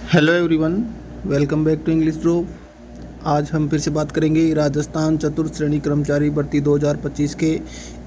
Hello everyone, welcome back to English drop. आज हम फिर से बात करेंगे राजस्थान चतुर्थ श्रेणी कर्मचारी भर्ती 2025 के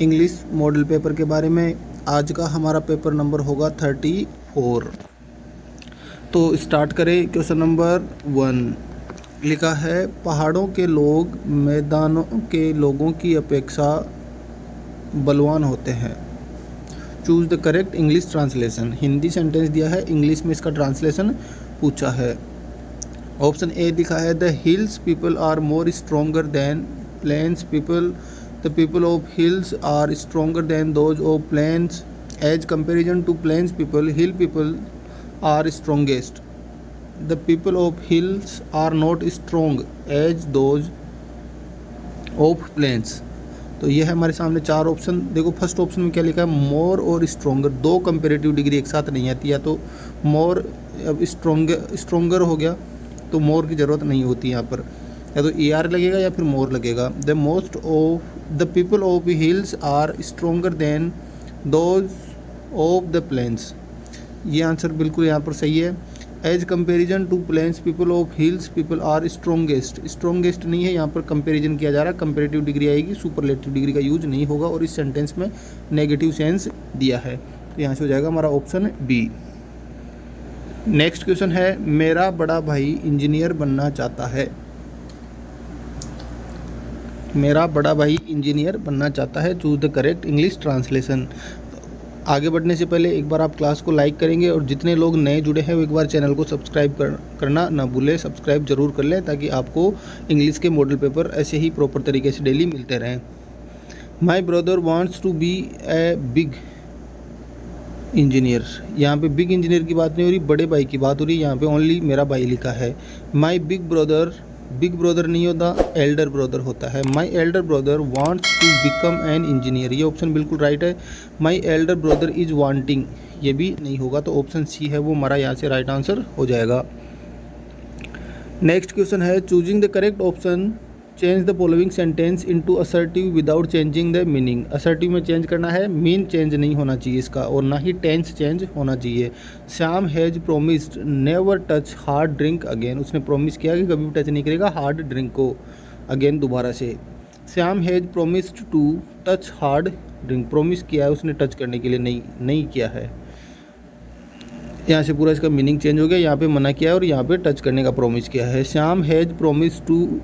इंग्लिश मॉडल पेपर के बारे में। आज का हमारा पेपर नंबर होगा 34। तो स्टार्ट करें। क्वेश्चन नंबर 1 लिखा है, पहाड़ों के लोग मैदानों के लोगों की अपेक्षा बलवान होते हैं। Choose the correct English translation. Hindi sentence दिया है, इंग्लिश में इसका ट्रांसलेशन पूछा है। ऑप्शन ए लिखा है, the hills people are more stronger than plains people. The people of hills are stronger than those of plains. As comparison to plains people, hill people are strongest. The people of hills are not strong as those of plains. तो ये है हमारे सामने चार option. देखो first option में क्या लिखा है, मोर और स्ट्रोंगर। दो कंपेरेटिव डिग्री एक साथ नहीं आती, या तो मोर अब स्ट्रोंगर हो गया तो मोर की ज़रूरत नहीं होती यहाँ पर, या तो ई आर लगेगा या फिर मोर लगेगा। The most of the people of hills are stronger than those of the plains. ये आंसर बिल्कुल यहाँ पर सही है। As comparison to plains people of hills people are strongest. Strongest नहीं है, यहाँ पर कंपेरिजन किया जा रहा है। कंपेरेटिव डिग्री आएगी, सुपरलेटिव डिग्री का यूज नहीं होगा, और इस सेंटेंस में नेगेटिव सेंस दिया है। तो यहाँ से हो जाएगा हमारा ऑप्शन बी। नेक्स्ट क्वेश्चन है, मेरा बड़ा भाई इंजीनियर बनना चाहता है। मेरा बड़ा भाई इंजीनियर बनना चाहता है। Choose the correct English translation. आगे बढ़ने से पहले एक बार आप क्लास को लाइक करेंगे, और जितने लोग नए जुड़े हैं वो एक बार चैनल को सब्सक्राइब करना ना भूलें। सब्सक्राइब जरूर कर लें ताकि आपको इंग्लिश के मॉडल पेपर ऐसे ही प्रॉपर तरीके से डेली मिलते रहें। My brother wants to be a big engineer. यहाँ पे बिग इंजीनियर की बात नहीं हो रही, बड़े भाई की बात हो रही है। यहाँ पे ओनली मेरा भाई लिखा है। माई बिग ब्रदर नहीं होता, एल्डर ब्रदर होता है। My elder brother wants to become an engineer. ये ऑप्शन बिल्कुल राइट है। My elder brother is wanting, ये भी नहीं होगा, तो ऑप्शन सी है वो हमारा यहाँ से राइट आंसर हो जाएगा। नेक्स्ट क्वेश्चन है, choosing the correct option. Change the following sentence into assertive without changing the meaning. Assertive में चेंज करना है, मीन चेंज नहीं होना चाहिए इसका, और ना ही टेंस चेंज होना चाहिए। Shyam has promised never touch hard drink again. उसने प्रॉमिस किया कि कभी भी टच नहीं करेगा हार्ड ड्रिंक को अगेन, दोबारा से। Shyam has promised to touch hard drink. Promise किया है उसने टच करने के लिए, नहीं किया है। यहाँ से पूरा इसका मीनिंग चेंज हो गया। यहाँ पे मना किया है और यहाँ पे टच करने का प्रॉमिस किया है। Shyam has promise to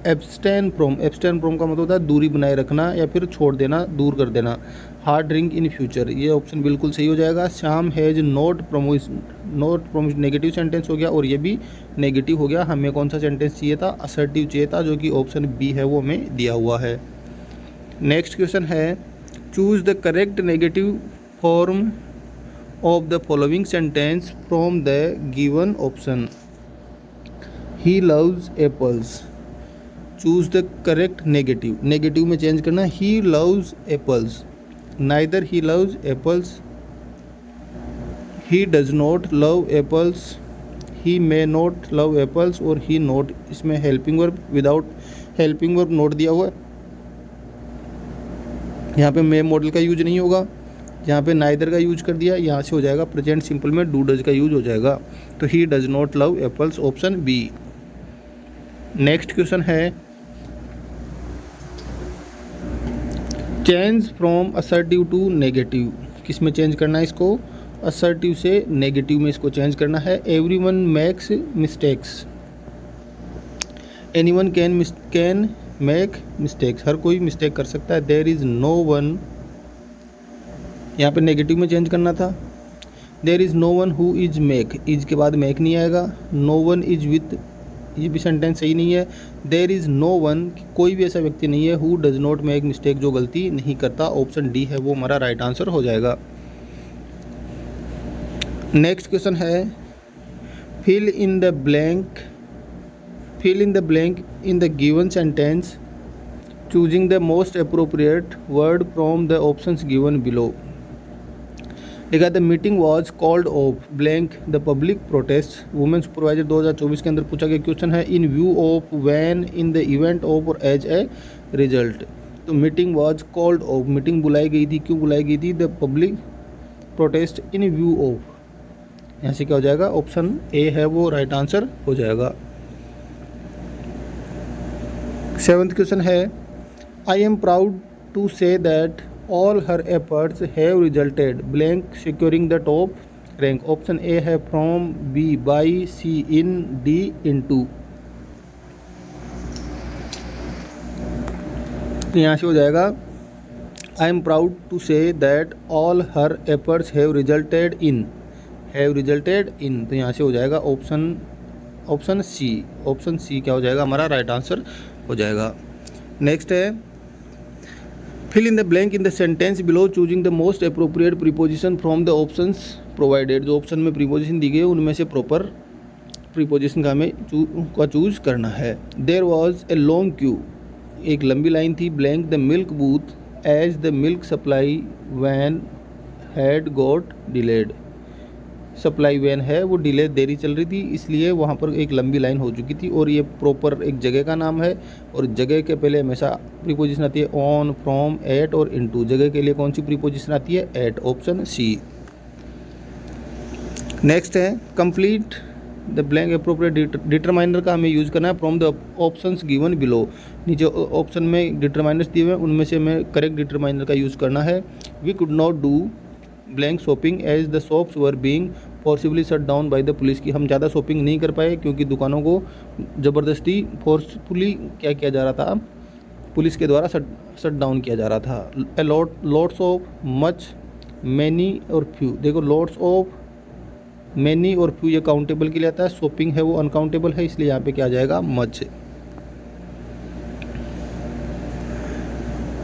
abstain from. Abstain from का मतलब होता है दूरी बनाए रखना या फिर छोड़ देना, दूर कर देना। हार्ड ड्रिंक इन फ्यूचर, ये ऑप्शन बिल्कुल सही हो जाएगा। Shyam has not promise negative sentence हो गया, और ये भी नेगेटिव हो गया। हमें कौन सा सेंटेंस चाहिए था, असर्टिव चाहिए था, जो कि ऑप्शन बी है वो हमें दिया हुआ है। नेक्स्ट क्वेश्चन है, choose the correct negative form of the following sentence from the given option. He loves apples. Choose the correct negative. Negative में चेंज करना, he loves apples. Neither he loves apples, he does not love apples, he may not love apples, और ही not. इसमें helping verb without helping verb note दिया हुआ है। यहाँ पे मे model का यूज नहीं होगा, यहाँ पे नाइदर का यूज कर दिया। यहाँ से हो जाएगा प्रेजेंट सिंपल में डू डज का यूज हो जाएगा। तो he does not love apples, option B. Next question है, change from assertive to negative. किस में चेंज करना है इसको, असर्टिव से नेगेटिव में इसको चेंज करना है। Everyone makes mistakes, anyone can make mistakes. हर कोई मिस्टेक कर सकता है। देयर इज़ नो वन, यहाँ पे नेगेटिव में चेंज करना था। There is no one who is make, is के बाद मेक नहीं आएगा। नो वन इज विथ, ये भी सेंटेंस सही नहीं है। देयर इज़ नो वन, कोई भी ऐसा व्यक्ति नहीं है। Who does not make mistake, जो गलती नहीं करता। ऑप्शन डी है वो हमारा राइट आंसर हो जाएगा। नेक्स्ट क्वेश्चन है, fill in the blank in the given sentence choosing the most appropriate word from the options given below. लिखा, the meeting was called off blank the public protest. Women supervisor 2024 के अंदर पूछा गया question है, in view of, when, in the event of, और as a result. तो meeting was called off, meeting बुलाई गई थी, क्यों बुलाई गई थी। The public protest in view of, यहाँ से क्या हो जाएगा, ऑप्शन ए है वो राइट आंसर हो जाएगा। 7th क्वेश्चन है, I am proud to say that all her efforts have resulted blank securing the top rank. Option A है from, B by, C in, D into. तो यहाँ से हो जाएगा I am proud to say that all her efforts have resulted in, तो यहाँ से हो जाएगा ऑप्शन सी क्या हो जाएगा हमारा राइट आंसर हो जाएगा। नेक्स्ट है, fill in the blank in the sentence below choosing the most appropriate preposition from the options provided. जो ऑप्शन में प्रीपोजिशन दी गई है उनमें से प्रॉपर प्रीपोजिशन का हमें चूज करना है। There was a long queue, एक लंबी लाइन थी, blank the milk booth as the milk supply van had got delayed. Supply van है वो डिले, देरी चल रही थी, इसलिए वहाँ पर एक लंबी लाइन हो चुकी थी। और ये प्रॉपर एक जगह का नाम है, और जगह के पहले हमेशा प्रीपोजिशन आती है ऑन, फ्रॉम, एट और इनटू। जगह के लिए कौन सी प्रीपोजिशन आती है, एट, ऑप्शन सी। नेक्स्ट है, complete the blank appropriate determiner का हमें यूज़ करना है from the options given below. नीचे ऑप्शन में डिटरमाइनर्स दिए हुए हैं, उनमें से हमें करेक्ट डिटरमाइनर का यूज़ करना है। We could not do blank shopping as the shops were being forcibly shut down by the police, की हम ज़्यादा शॉपिंग नहीं कर पाए क्योंकि दुकानों को ज़बरदस्ती फोर्सफुली क्या किया जा रहा था, पुलिस के द्वारा शट डाउन किया जा रहा था। लॉट्स ऑफ, मच, मैनी और फ्यू। देखो लॉट्स ऑफ, मैनी और फ्यू ये काउंटेबल के लिए आता है, शॉपिंग है वो अनकाउंटेबल है, इसलिए यहाँ पे क्या आ जाएगा, much.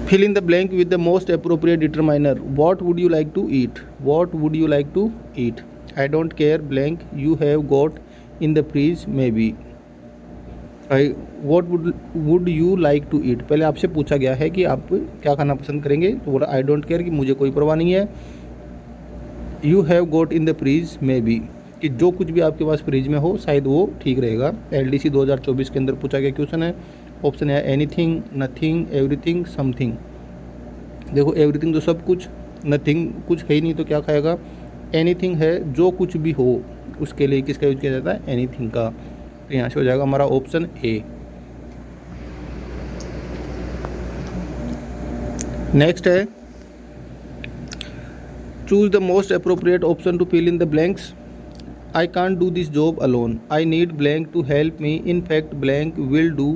Fill in the blank with the most appropriate determiner. What would you like to eat, what would you like to eat. I don't care blank you have got in the fridge maybe. What would you like to eat, पहले आपसे पूछा गया है कि आप क्या खाना पसंद करेंगे, तो बोला आई डोंट केयर कि मुझे कोई परवाह नहीं है। You have got in the fridge maybe, कि जो कुछ भी आपके पास फ्रिज में हो शायद वो ठीक रहेगा। LDC 2024 के अंदर पूछा गया क्वेश्चन है। ऑप्शन है एनीथिंग, नथिंग, एवरीथिंग, समथिंग। देखो एवरीथिंग तो सब कुछ, नथिंग कुछ है ही नहीं तो क्या खाएगा, एनीथिंग है जो कुछ भी हो, उसके लिए किसका यूज किया जाता है, एनीथिंग का। तो यहाँ से हो जाएगा हमारा ऑप्शन ए। नेक्स्ट है, choose the most appropriate option to fill in the blanks. I can't do this job alone. I need blank to help me. In fact, blank will do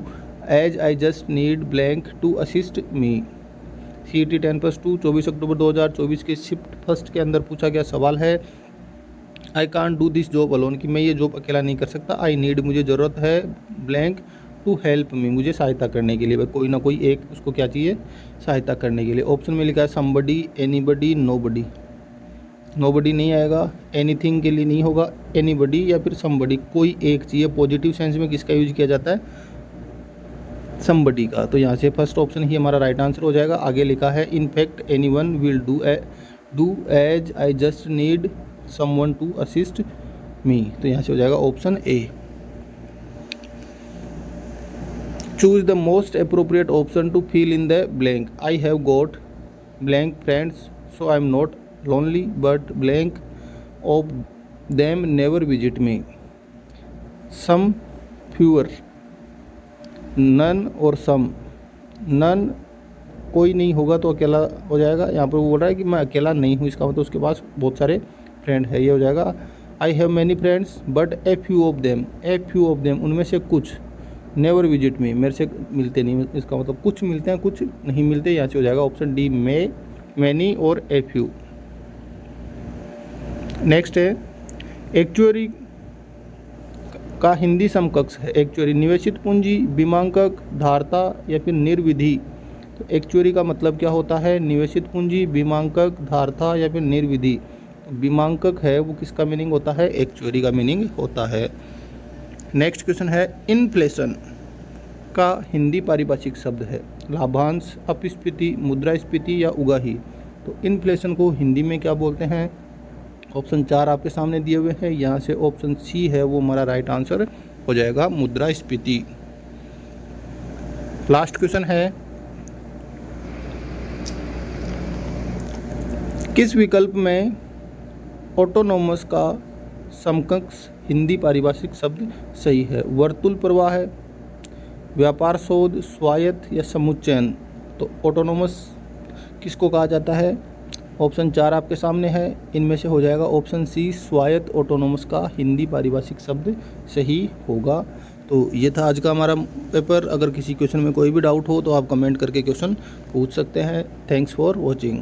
as I just need blank to assist me. CET 10+2 24 अक्टूबर 2024 के shift first के अंदर पूछा गया सवाल है I can't do this job alone, कि मैं ये जॉब अकेला नहीं कर सकता। I need मुझे ज़रूरत है, blank to help me मुझे सहायता करने के लिए, कोई ना कोई एक उसको क्या चाहिए, सहायता करने के लिए। ऑप्शन में लिखा है somebody, anybody, nobody। नोबडी नहीं आएगा, एनीथिंग के लिए नहीं होगा, एनीबडी या फिर समबडी, कोई एक चाहिए। पॉजिटिव सेंस में किसका यूज किया जाता है, समबडी का। तो यहाँ से फर्स्ट ऑप्शन ही हमारा राइट आंसर हो जाएगा। आगे लिखा है in fact anyone will do as I just need someone to assist me. तो यहाँ से हो जाएगा option A. Choose the most appropriate option to fill in the blank. I have got blank friends so I am not lonely but blank of them never visit me. Some, fewer, none और some। none कोई नहीं होगा तो अकेला हो जाएगा। यहाँ पर वो बोल रहा है कि मैं अकेला नहीं हूँ, इसका मतलब उसके पास बहुत सारे फ्रेंड है, ये हो जाएगा। I have many friends but a few of them उनमें से कुछ never visit me मेरे से मिलते नहीं, इसका मतलब कुछ मिलते हैं कुछ नहीं मिलते। यहाँ से हो जाएगा ऑप्शन डी, many और a few। नेक्स्ट है, एक्चुअरी का हिंदी समकक्ष है। एक्चुअरी निवेशित पूंजी, बीमांकक, धारता या फिर निर्विधि। तो एक्चुअरी का मतलब क्या होता है, निवेशित पूंजी, बीमांकक, धारता या फिर निर्विधि। तो बीमांकक है वो किसका मीनिंग होता है, एक्चुअरी का मीनिंग होता है। नेक्स्ट क्वेश्चन है, इन्फ्लेशन का हिंदी पारिभाषिक शब्द है लाभांश, अपस्फीति, मुद्रास्फीति या उगाही। तो इन्फ्लेशन को हिंदी में क्या बोलते हैं, ऑप्शन 4 आपके सामने दिए हुए हैं। यहाँ से ऑप्शन सी है वो हमारा राइट आंसर हो जाएगा, मुद्रास्फीति। लास्ट क्वेश्चन है, किस विकल्प में ऑटोनोमस का समकक्ष हिंदी पारिभाषिक शब्द सही है। वर्तुल प्रवाह है, व्यापार शोध, स्वायत्त या समुच्चयन। तो ऑटोनोमस किसको कहा जाता है? ऑप्शन 4 आपके सामने है, इनमें से हो जाएगा ऑप्शन सी, स्वायत्त ऑटोनोमस का हिंदी पारिभाषिक शब्द सही होगा। तो ये था आज का हमारा पेपर। अगर किसी क्वेश्चन में कोई भी डाउट हो तो आप कमेंट करके क्वेश्चन पूछ सकते हैं। Thanks for watching.